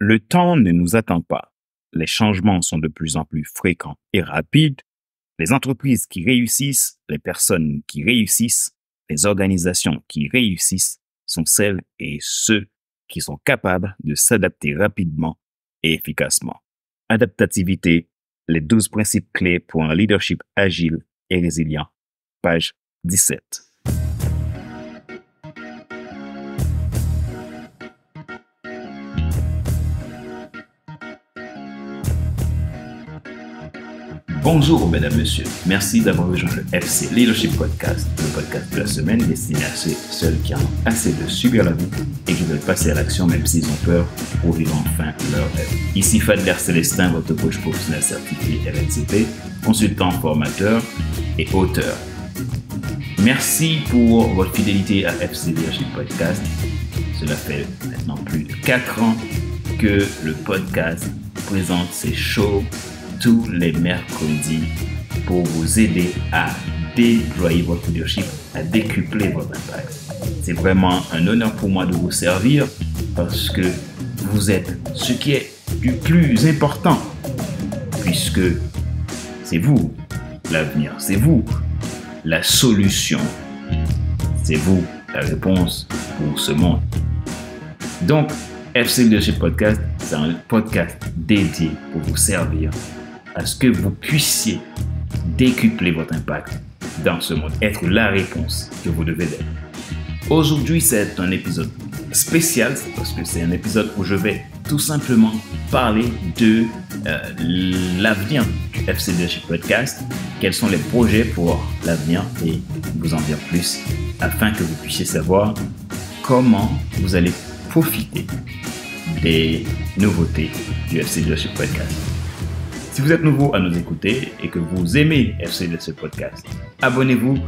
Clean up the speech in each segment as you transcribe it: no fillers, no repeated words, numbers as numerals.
Le temps ne nous attend pas. Les changements sont de plus en plus fréquents et rapides. Les entreprises qui réussissent, les personnes qui réussissent, les organisations qui réussissent sont celles et ceux qui sont capables de s'adapter rapidement et efficacement. Adaptativité, les 12 principes clés pour un leadership agile et résilient. Page 17. Bonjour, mesdames, messieurs. Merci d'avoir rejoint le FC Leadership Podcast, le podcast de la semaine destiné à ceux qui en ont assez de subir la vie et qui veulent passer à l'action même s'ils ont peur pour vivre enfin leur rêve. Ici Fadler Célestin, votre coach professionnel certifié RNCP, consultant, formateur et auteur. Merci pour votre fidélité à FC Leadership Podcast. Cela fait maintenant plus de 4 ans que le podcast présente ses shows tous les mercredis pour vous aider à déployer votre leadership, à décupler votre impact. C'est vraiment un honneur pour moi de vous servir parce que vous êtes ce qui est du plus important puisque c'est vous l'avenir, c'est vous la solution, c'est vous la réponse pour ce monde. Donc, FC Leadership Podcast, c'est un podcast dédié pour vous servir à ce que vous puissiez décupler votre impact dans ce monde, être la réponse que vous devez être. Aujourd'hui, c'est un épisode spécial parce que c'est un épisode où je vais tout simplement parler de l'avenir du FC Leadership Podcast, quels sont les projets pour l'avenir et vous en dire plus afin que vous puissiez savoir comment vous allez profiter des nouveautés du FC Leadership Podcast. Si vous êtes nouveau à nous écouter et que vous aimez FC Leadership Podcast, abonnez-vous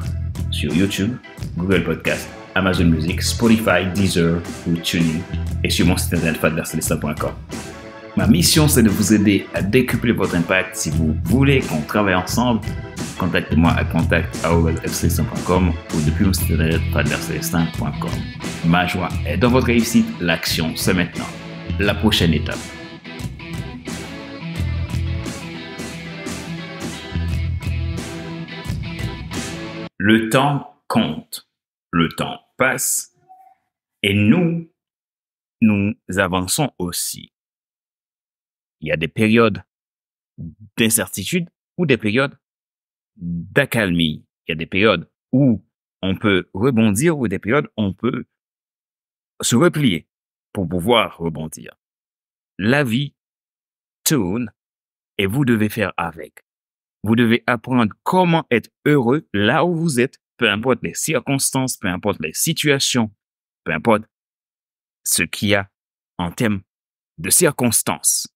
sur YouTube, Google Podcast, Amazon Music, Spotify, Deezer ou TuneIn et sur mon site internet fadlercelestin.com. Ma mission, c'est de vous aider à décupler votre impact. Si vous voulez qu'on travaille ensemble, contactez-moi à contact@fcelestin.com ou depuis mon site internet fadlercelestin.com. Ma joie est dans votre réussite. L'action, c'est maintenant. La prochaine étape. Le temps compte, le temps passe et nous avançons aussi. Il y a des périodes d'incertitude ou des périodes d'accalmie. Il y a des périodes où on peut rebondir ou des périodes où on peut se replier pour pouvoir rebondir. La vie tourne et vous devez faire avec. Vous devez apprendre comment être heureux là où vous êtes, peu importe les circonstances, peu importe les situations, peu importe ce qu'il y a en termes de circonstances.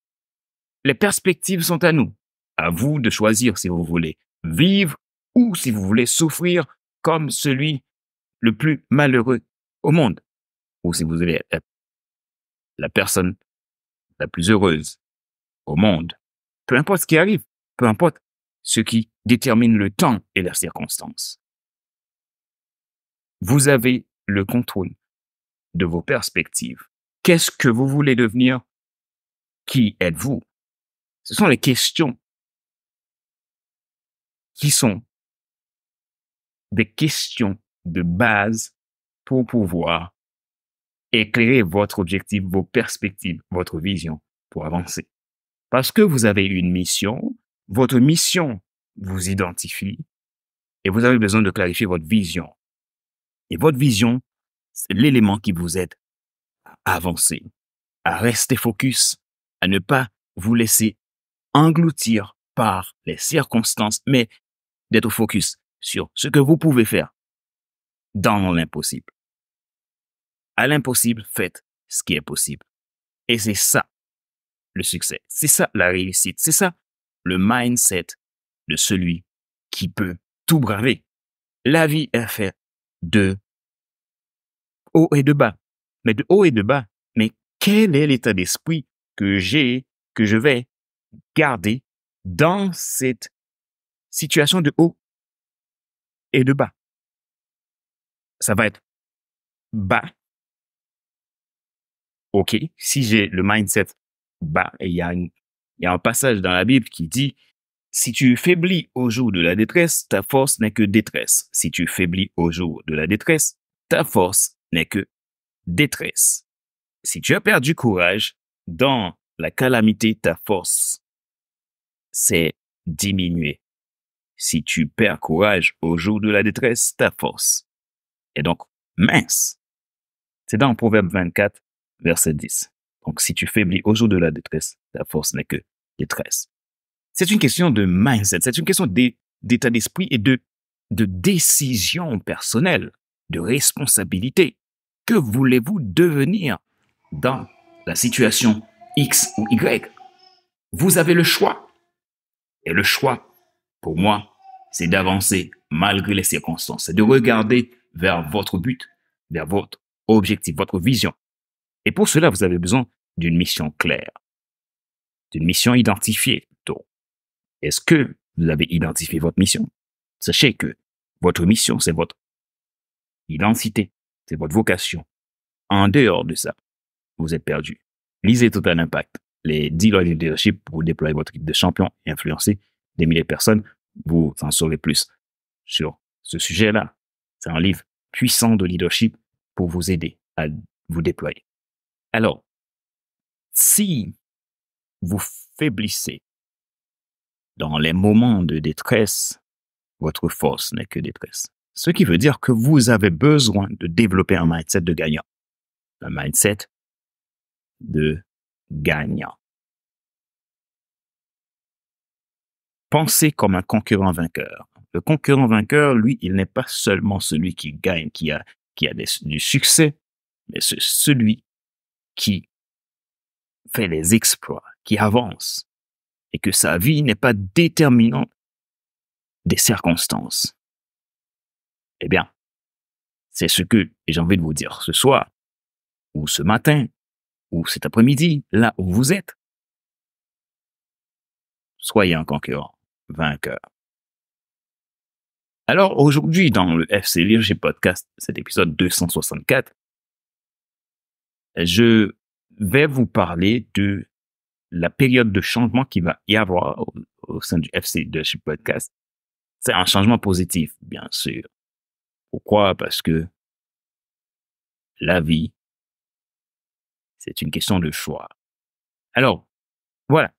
Les perspectives sont à nous. À vous de choisir si vous voulez vivre ou si vous voulez souffrir comme celui le plus malheureux au monde. Ou si vous voulez être la personne la plus heureuse au monde. Peu importe ce qui arrive, peu importe ce qui détermine le temps et les circonstances. Vous avez le contrôle de vos perspectives. Qu'est-ce que vous voulez devenir? Qui êtes-vous? Ce sont les questions qui sont des questions de base pour pouvoir éclairer votre objectif, vos perspectives, votre vision pour avancer. Parce que vous avez une mission, votre mission vous identifie et vous avez besoin de clarifier votre vision. Et votre vision, c'est l'élément qui vous aide à avancer, à rester focus, à ne pas vous laisser engloutir par les circonstances, mais d'être focus sur ce que vous pouvez faire dans l'impossible. À l'impossible, faites ce qui est possible. Et c'est ça le succès. C'est ça la réussite. C'est ça le mindset de celui qui peut tout braver. La vie est faite de haut et de bas. Mais de haut et de bas, mais quel est l'état d'esprit que je vais garder dans cette situation de haut et de bas? Ça va être bas. OK, si j'ai le mindset il y a un passage dans la Bible qui dit, si tu faiblis au jour de la détresse, ta force n'est que détresse. Si tu faiblis au jour de la détresse, ta force n'est que détresse. Si tu as perdu courage dans la calamité, ta force s'est diminuée. Si tu perds courage au jour de la détresse, ta force est donc mince. C'est dans Proverbe 24, verset 10. Donc, si tu faiblis au jour de la détresse, ta force n'est que détresse. C'est une question de mindset, c'est une question d'état d'esprit et de décision personnelle, de responsabilité. Que voulez-vous devenir dans la situation X ou Y? Vous avez le choix. Et le choix, pour moi, c'est d'avancer malgré les circonstances. C'est de regarder vers votre but, vers votre objectif, votre vision. Et pour cela, vous avez besoin d'une mission claire, d'une mission identifiée. Donc, est-ce que vous avez identifié votre mission? Sachez que votre mission, c'est votre identité, c'est votre vocation. En dehors de ça, vous êtes perdu. Lisez Total Impact, les 10 lois de leadership pour déployer votre équipe de champions et influencer des milliers de personnes. Vous en saurez plus sur ce sujet-là. C'est un livre puissant de leadership pour vous aider à vous déployer. Alors, si vous faiblissez dans les moments de détresse, votre force n'est que détresse. Ce qui veut dire que vous avez besoin de développer un mindset de gagnant. Un mindset de gagnant. Pensez comme un concurrent vainqueur. Le concurrent vainqueur, lui, il n'est pas seulement celui qui gagne, qui a du succès, mais c'est celui qui fait les exploits, qui avance, et que sa vie n'est pas déterminante des circonstances. Eh bien, c'est ce que j'ai envie de vous dire ce soir, ou ce matin, ou cet après-midi, là où vous êtes. Soyez un concurrent vainqueur. Alors aujourd'hui, dans le FC Leadership Podcast, cet épisode 264, je vais vous parler de la période de changement qu'il va y avoir au sein du FC Leadership Podcast. C'est un changement positif, bien sûr. Pourquoi? Parce que la vie, c'est une question de choix. Alors, voilà.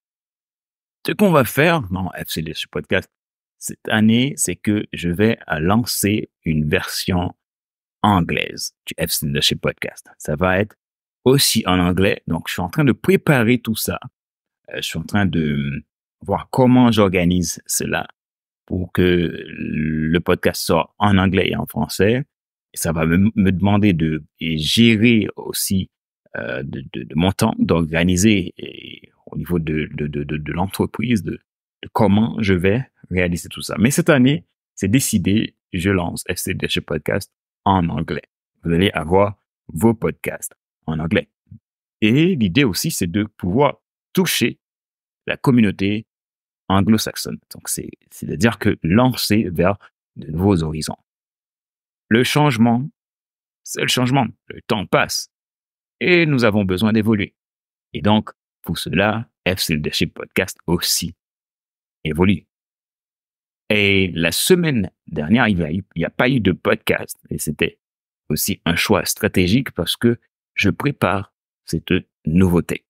Ce qu'on va faire dans FC Leadership Podcast cette année, c'est que je vais lancer une version anglaise du FC Leadership Podcast. Ça va être aussi en anglais. Donc, je suis en train de préparer tout ça. Je suis en train de voir comment j'organise cela pour que le podcast sorte en anglais et en français. Et ça va me demander de gérer aussi de mon temps, d'organiser au niveau de l'entreprise, de comment je vais réaliser tout ça. Mais cette année, c'est décidé, je lance FC Leadership Podcast en anglais. Vous allez avoir vos podcasts en anglais. Et l'idée aussi, c'est de pouvoir toucher la communauté anglo-saxonne. Donc, c'est-à-dire que lancer vers de nouveaux horizons. Le changement, c'est le changement. Le temps passe et nous avons besoin d'évoluer. Et donc, pour cela, FC Leadership Podcast aussi évolue. Et la semaine dernière, il n'y a pas eu de podcast et c'était aussi un choix stratégique parce que je prépare cette nouveauté.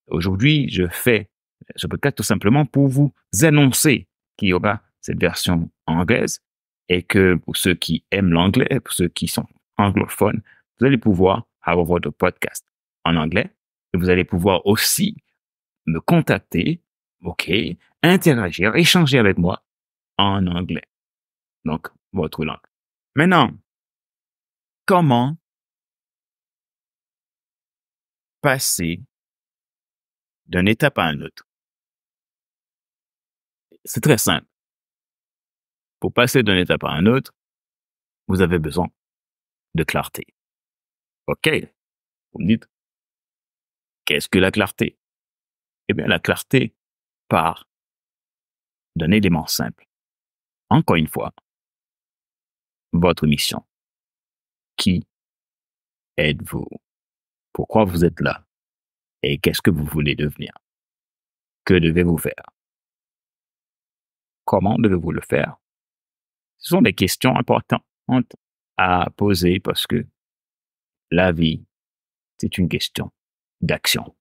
Aujourd'hui, je fais ce podcast tout simplement pour vous annoncer qu'il y aura cette version anglaise et que pour ceux qui aiment l'anglais, pour ceux qui sont anglophones, vous allez pouvoir avoir votre podcast en anglais et vous allez pouvoir aussi me contacter, interagir, échanger avec moi en anglais. Donc, votre langue. Maintenant, comment passer d'une étape à une autre? C'est très simple. Pour passer d'une étape à une autre, vous avez besoin de clarté. OK. Vous me dites, qu'est-ce que la clarté? Eh bien, la clarté part d'un élément simple. Encore une fois, votre mission. Qui êtes-vous? Pourquoi vous êtes là? Et qu'est-ce que vous voulez devenir? Que devez-vous faire? Comment devez-vous le faire? Ce sont des questions importantes à poser parce que la vie, c'est une question d'action.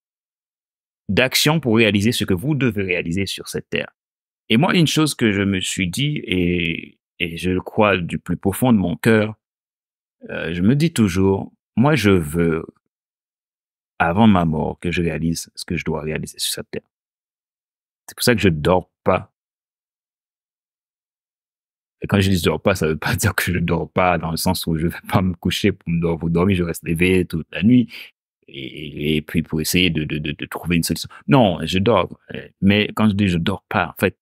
D'action pour réaliser ce que vous devez réaliser sur cette terre. Et moi, une chose que je me suis dit, et je le crois du plus profond de mon cœur, je me dis toujours, moi, je veux, avant ma mort, que je réalise ce que je dois réaliser sur cette terre. C'est pour ça que je dors pas. Et quand je dis je dors pas, ça veut pas dire que je dors pas dans le sens où je vais pas me coucher pour dormir, je reste éveillé toute la nuit. Et puis pour essayer de trouver une solution. Non, je dors. Mais quand je dis je dors pas, en fait,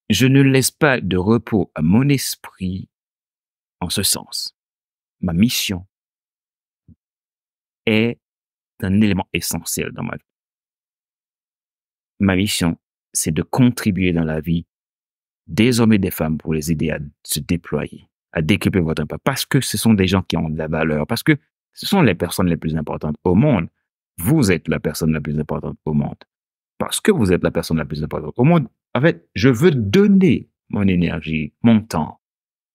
je ne laisse pas de repos à mon esprit en ce sens. Ma mission est un élément essentiel dans ma vie. Ma mission, c'est de contribuer dans la vie des hommes et des femmes pour les aider à se déployer, à décupler votre impact. Parce que ce sont des gens qui ont de la valeur, parce que ce sont les personnes les plus importantes au monde. Vous êtes la personne la plus importante au monde. Parce que vous êtes la personne la plus importante au monde, en fait, je veux donner mon énergie, mon temps,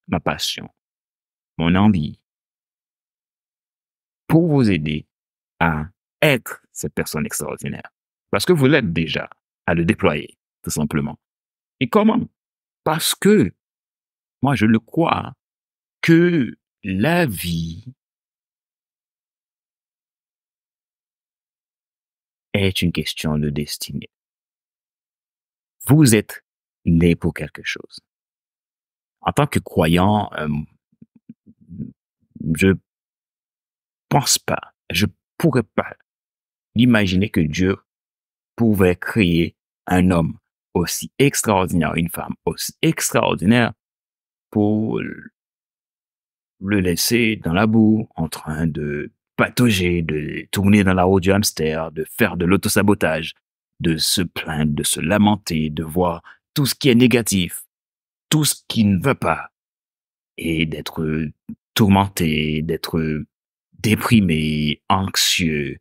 ma passion, mon envie pour vous aider à être cette personne extraordinaire. Parce que vous l'êtes déjà, à le déployer, tout simplement. Et comment? Parce que, moi, je le crois, que la vie est une question de destinée. Vous êtes né pour quelque chose. En tant que croyant, je pense pas, je pourrais pas imaginer que Dieu pouvait créer un homme aussi extraordinaire, une femme aussi extraordinaire pour le laisser dans la boue, en train de patauger, de tourner dans la roue du hamster, de faire de l'autosabotage, de se plaindre, de se lamenter, de voir tout ce qui est négatif, tout ce qui ne veut pas, et d'être tourmenté, d'être déprimé, anxieux,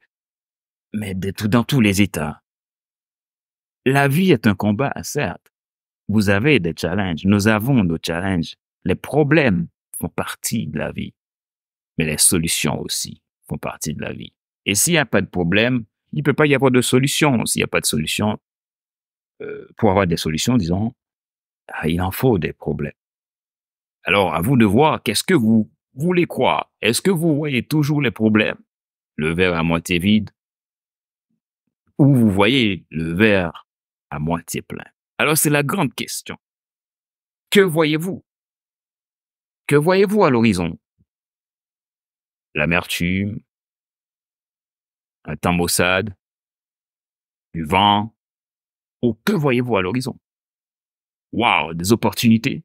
mais d'être dans tous les états. La vie est un combat, certes. Vous avez des challenges. Nous avons nos challenges. Les problèmes font partie de la vie. Mais les solutions aussi font partie de la vie. Et s'il n'y a pas de problème, il ne peut pas y avoir de solution. S'il n'y a pas de solution, pour avoir des solutions, disons, il en faut des problèmes. Alors, à vous de voir, qu'est-ce que vous voulez croire? Est-ce que vous voyez toujours les problèmes, le verre à moitié vide, ou vous voyez le verre à moitié plein? Alors, c'est la grande question. Que voyez-vous? Que voyez-vous à l'horizon? L'amertume, un temps maussade, du vent, ou que voyez-vous à l'horizon? Waouh, des opportunités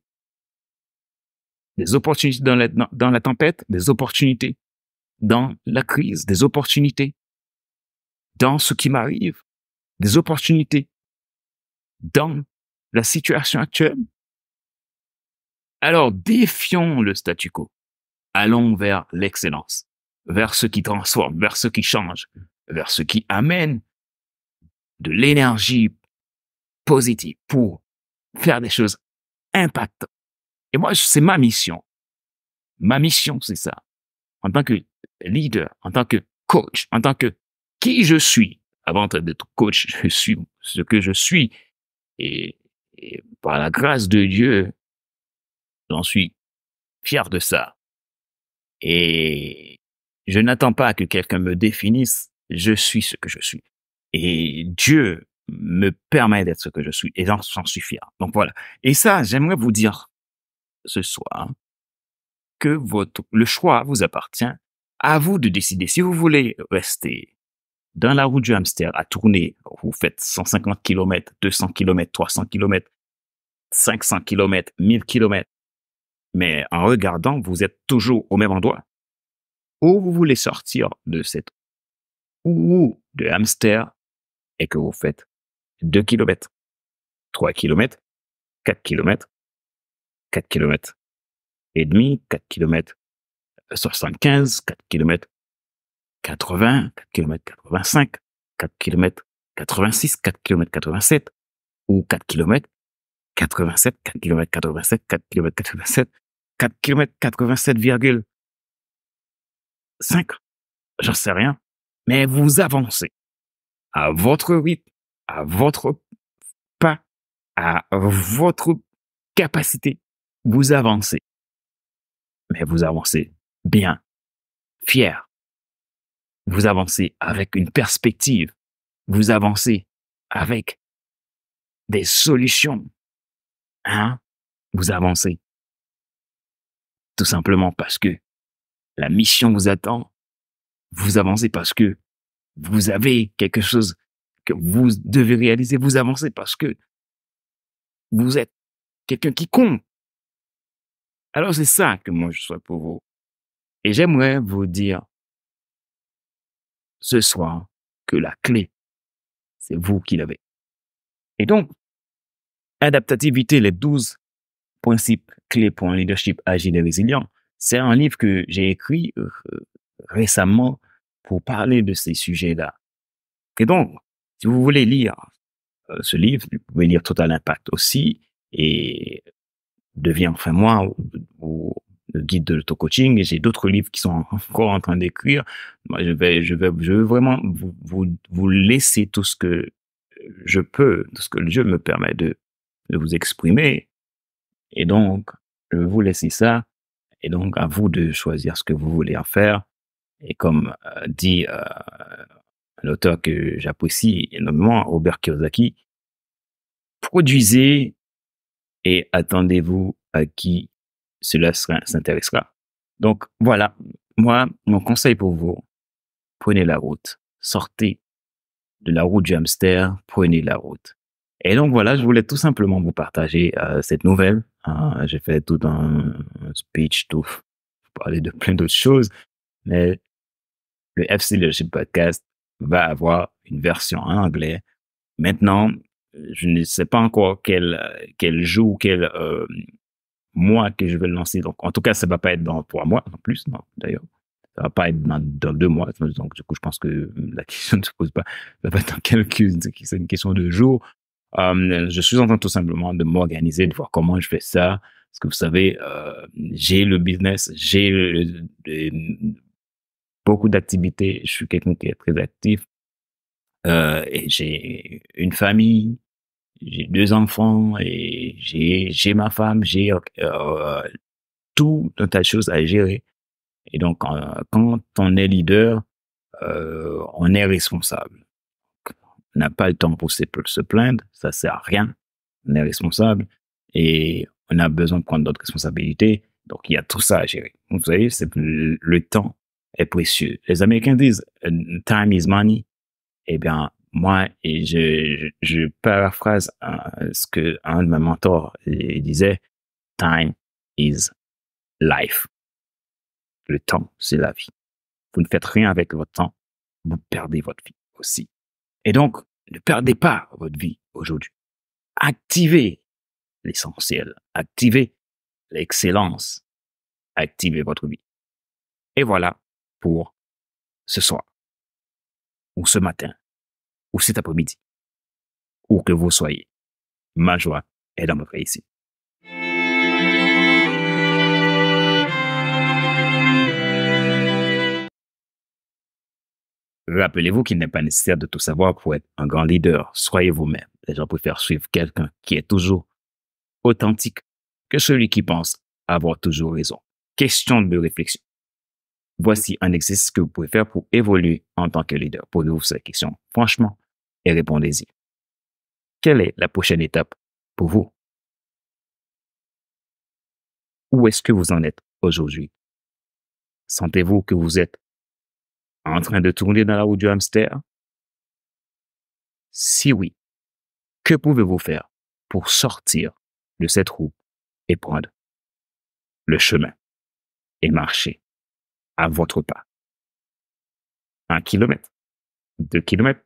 dans la tempête, des opportunités dans la crise, des opportunités dans ce qui m'arrive, des opportunités dans la situation actuelle. Alors, défions le statu quo. Allons vers l'excellence, vers ce qui transforme, vers ce qui change, vers ce qui amène de l'énergie positive pour faire des choses impactantes. Et moi, c'est ma mission. Ma mission, c'est ça. En tant que leader, en tant que coach, en tant que qui je suis. Avant d'être coach, je suis ce que je suis. Et par la grâce de Dieu, j'en suis fier de ça. Et je n'attends pas que quelqu'un me définisse. Je suis ce que je suis. Et Dieu me permet d'être ce que je suis. Et j'en suis fier. Donc voilà. Et ça, j'aimerais vous dire ce soir que le choix vous appartient. À vous de décider. Si vous voulez rester dans la roue du hamster à tourner, vous faites 150 km, 200 km, 300 km, 500 km, 1000 km. Mais en regardant, vous êtes toujours au même endroit. Ou vous voulez sortir de cette roue de hamster et que vous faites 2 km, 3 km, 4 km, 4 km et demi, 4 km, 75, 4 km, 80, 4 km, 85, 4 km 86, 4 km 87 ou 4 km 87, 4 km 87, 4 km 87, 4 km 87,5, j'en sais rien, mais vous avancez à votre rythme, à votre pas, à votre capacité. Vous avancez, mais vous avancez bien, fier. Vous avancez avec une perspective. Vous avancez avec des solutions. Hein? Vous avancez tout simplement parce que la mission vous attend. Vous avancez parce que vous avez quelque chose que vous devez réaliser. Vous avancez parce que vous êtes quelqu'un qui compte. Alors c'est ça que moi je souhaite pour vous. Et j'aimerais vous dire ce soir que la clé, c'est vous qui l'avez. Et donc, Adaptativité, les 12 principes clés pour un leadership agile et résilient, c'est un livre que j'ai écrit récemment pour parler de ces sujets-là. Et donc, si vous voulez lire ce livre, vous pouvez lire Total Impact aussi et Deviens enfin moi ou le guide de l'auto-coaching. Et j'ai d'autres livres qui sont encore en train d'écrire. Moi, je veux vraiment vous laisser tout ce que je peux, tout ce que Dieu me permet de vous exprimer. Et donc, je vais vous laisser ça. Et donc, à vous de choisir ce que vous voulez en faire. Et comme dit un auteur que j'apprécie énormément, Robert Kiyosaki, produisez et attendez-vous à qui cela s'intéressera. Donc, voilà. Moi, mon conseil pour vous, prenez la route. Sortez de la route du hamster, prenez la route. Et donc, voilà, je voulais tout simplement vous partager cette nouvelle. J'ai fait tout un speech, tout, parler de plein d'autres choses, mais le FC Leadership Podcast va avoir une version en anglais. Maintenant, je ne sais pas encore quel jour, quel mois que je vais le lancer. Donc, en tout cas, ça va pas être dans 3 mois, en plus, non, d'ailleurs. Ça va pas être dans 2 mois. Donc, du coup, je pense que la question ne se pose pas. Ça va être dans c'est une question de jours. Je suis en train tout simplement de m'organiser, de voir comment je fais ça. Parce que vous savez, j'ai le business, j'ai beaucoup d'activités. Je suis quelqu'un qui est très actif. Et j'ai une famille, j'ai 2 enfants et j'ai ma femme, j'ai tout un tas de choses à gérer. Et donc, quand on est leader, on est responsable. On n'a pas le temps pour se plaindre, ça sert à rien. On est responsable et on a besoin de prendre notre responsabilité. Donc, il y a tout ça à gérer. Vous savez, le temps est précieux. Les Américains disent « time is money ». Eh bien, moi, et je paraphrase ce que un de mes mentors disait, time is life. Le temps, c'est la vie. Vous ne faites rien avec votre temps, vous perdez votre vie aussi. Et donc, ne perdez pas votre vie aujourd'hui. Activez l'essentiel, activez l'excellence, activez votre vie. Et voilà pour ce soir, ou ce matin, ou cet après-midi, où que vous soyez. Ma joie est dans votre réussite. Rappelez-vous qu'il n'est pas nécessaire de tout savoir pour être un grand leader. Soyez vous-même. Les gens préfèrent suivre quelqu'un qui est toujours authentique que celui qui pense avoir toujours raison. Question de réflexion. Voici un exercice que vous pouvez faire pour évoluer en tant que leader. Posez-vous cette question franchement et répondez-y. Quelle est la prochaine étape pour vous? Où est-ce que vous en êtes aujourd'hui? Sentez-vous que vous êtes en train de tourner dans la roue du hamster? Si oui, que pouvez-vous faire pour sortir de cette roue et prendre le chemin et marcher à votre pas? 1 kilomètre, 2 kilomètres,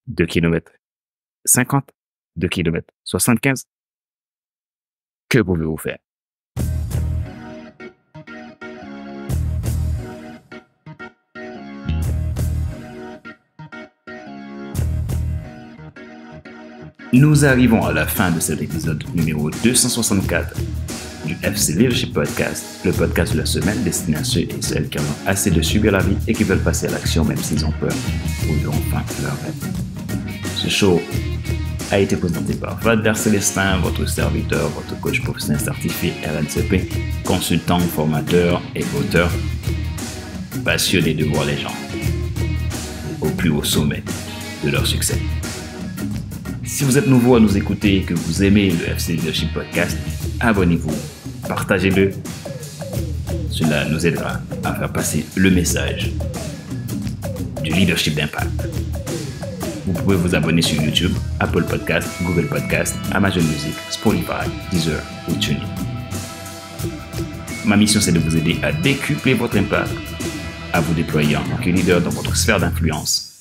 2 kilomètres 50, 2 kilomètres 75. Que pouvez-vous faire? Nous arrivons à la fin de cet épisode numéro 264 du FC Leadership Podcast, le podcast de la semaine destiné à ceux et celles qui en ont assez de subir la vie et qui veulent passer à l'action même s'ils ont peur pour vivre enfin leur rêve. Ce show a été présenté par Valder Célestin, votre serviteur, votre coach professionnel certifié RNCP, consultant, formateur et auteur, passionné de voir les gens au plus haut sommet de leur succès. Si vous êtes nouveau à nous écouter et que vous aimez le FC Leadership Podcast, abonnez-vous, partagez-le. Cela nous aidera à faire passer le message du leadership d'impact. Vous pouvez vous abonner sur YouTube, Apple Podcast, Google Podcast, Amazon Music, Spotify, Deezer ou TuneIn. Ma mission, c'est de vous aider à décupler votre impact, à vous déployer en tant que leader dans votre sphère d'influence,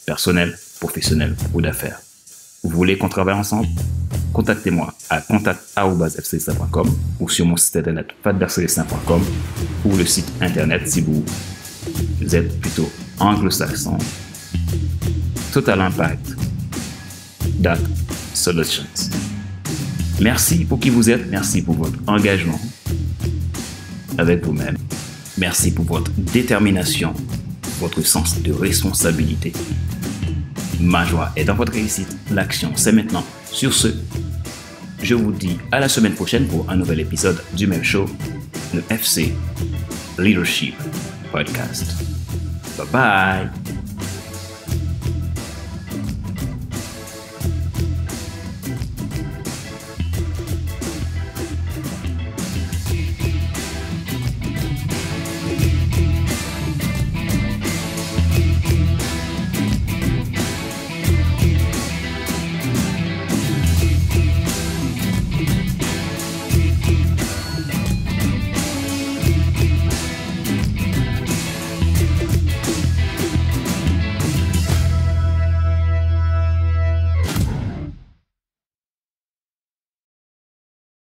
personnelle, professionnelle ou d'affaires. Vous voulez qu'on travaille ensemble? Contactez-moi à contact@fcelestin.com ou sur mon site internet valdercelestin.com ou le site internet si vous êtes plutôt anglo-saxon, Total Impact Solutions. Merci pour qui vous êtes, merci pour votre engagement avec vous-même. Merci pour votre détermination, votre sens de responsabilité. Ma joie est dans votre réussite. L'action, c'est maintenant. Sur ce, je vous dis à la semaine prochaine pour un nouvel épisode du même show, le FC Leadership Podcast. Bye bye.